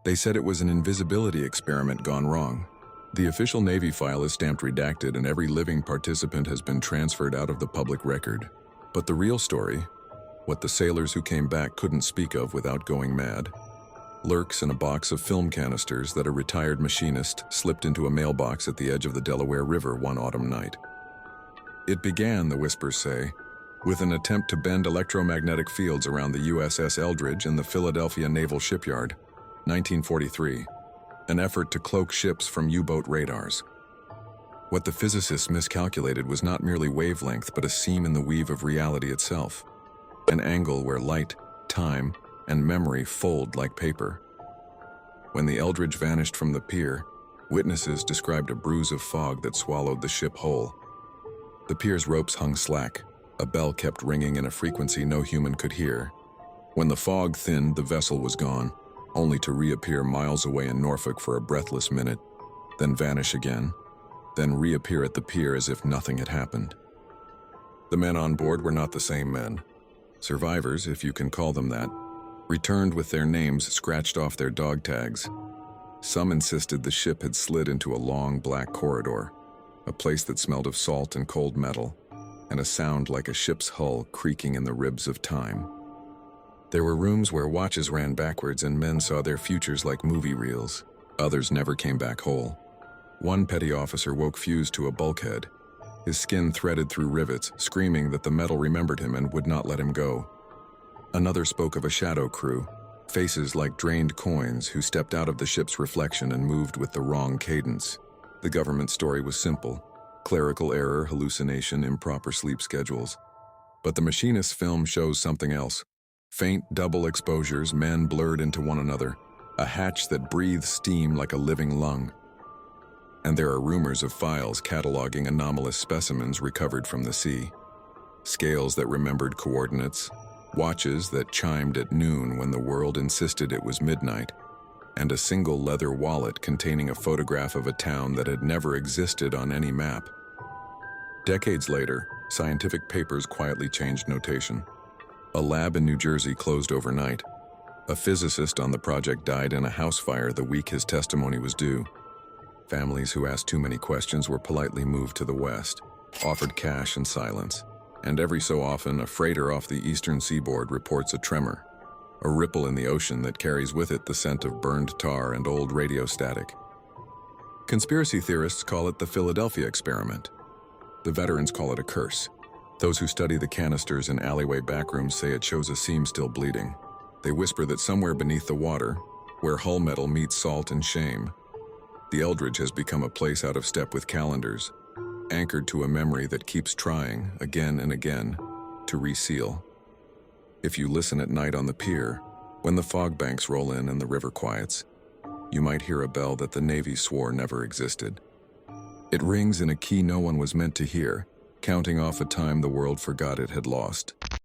They said it was an invisibility experiment gone wrong. The official Navy file is stamped redacted and every living participant has been transferred out of the public record. But the real story, what the sailors who came back couldn't speak of without going mad, lurks in a box of film canisters that a retired machinist slipped into a mailbox at the edge of the Delaware River one autumn night. It began, the whispers say, with an attempt to bend electromagnetic fields around the USS Eldridge in the Philadelphia Naval Shipyard, 1943, an effort to cloak ships from U-boat radars. What the physicists miscalculated was not merely wavelength but a seam in the weave of reality itself, an angle where light, time, and memory fold like paper. When the Eldridge vanished from the pier, witnesses described a bruise of fog that swallowed the ship whole. The pier's ropes hung slack, a bell kept ringing in a frequency no human could hear. When the fog thinned, the vessel was gone, only to reappear miles away in Norfolk for a breathless minute, then vanish again, then reappear at the pier as if nothing had happened. The men on board were not the same men. Survivors, if you can call them that, returned with their names scratched off their dog tags. Some insisted the ship had slid into a long black corridor, a place that smelled of salt and cold metal, and a sound like a ship's hull creaking in the ribs of time. There were rooms where watches ran backwards and men saw their futures like movie reels. Others never came back whole. One petty officer woke fused to a bulkhead, his skin threaded through rivets, screaming that the metal remembered him and would not let him go. Another spoke of a shadow crew, faces like drained coins who stepped out of the ship's reflection and moved with the wrong cadence. The government story was simple: clerical error, hallucination, improper sleep schedules. But the machinist's film shows something else. Faint double exposures, men blurred into one another, a hatch that breathes steam like a living lung. And there are rumors of files cataloging anomalous specimens recovered from the sea. Scales that remembered coordinates, watches that chimed at noon when the world insisted it was midnight, and a single leather wallet containing a photograph of a town that had never existed on any map. Decades later, scientific papers quietly changed notation. A lab in New Jersey closed overnight. A physicist on the project died in a house fire the week his testimony was due. Families who asked too many questions were politely moved to the west, offered cash and silence. And every so often, a freighter off the eastern seaboard reports a tremor, a ripple in the ocean that carries with it the scent of burned tar and old radio static. Conspiracy theorists call it the Philadelphia experiment. The veterans call it a curse. Those who study the canisters in alleyway backrooms say it shows a seam still bleeding. They whisper that somewhere beneath the water, where hull metal meets salt and shame, the Eldridge has become a place out of step with calendars, anchored to a memory that keeps trying, again and again, to reseal. If you listen at night on the pier, when the fog banks roll in and the river quiets, you might hear a bell that the Navy swore never existed. It rings in a key no one was meant to hear, counting off a time the world forgot it had lost.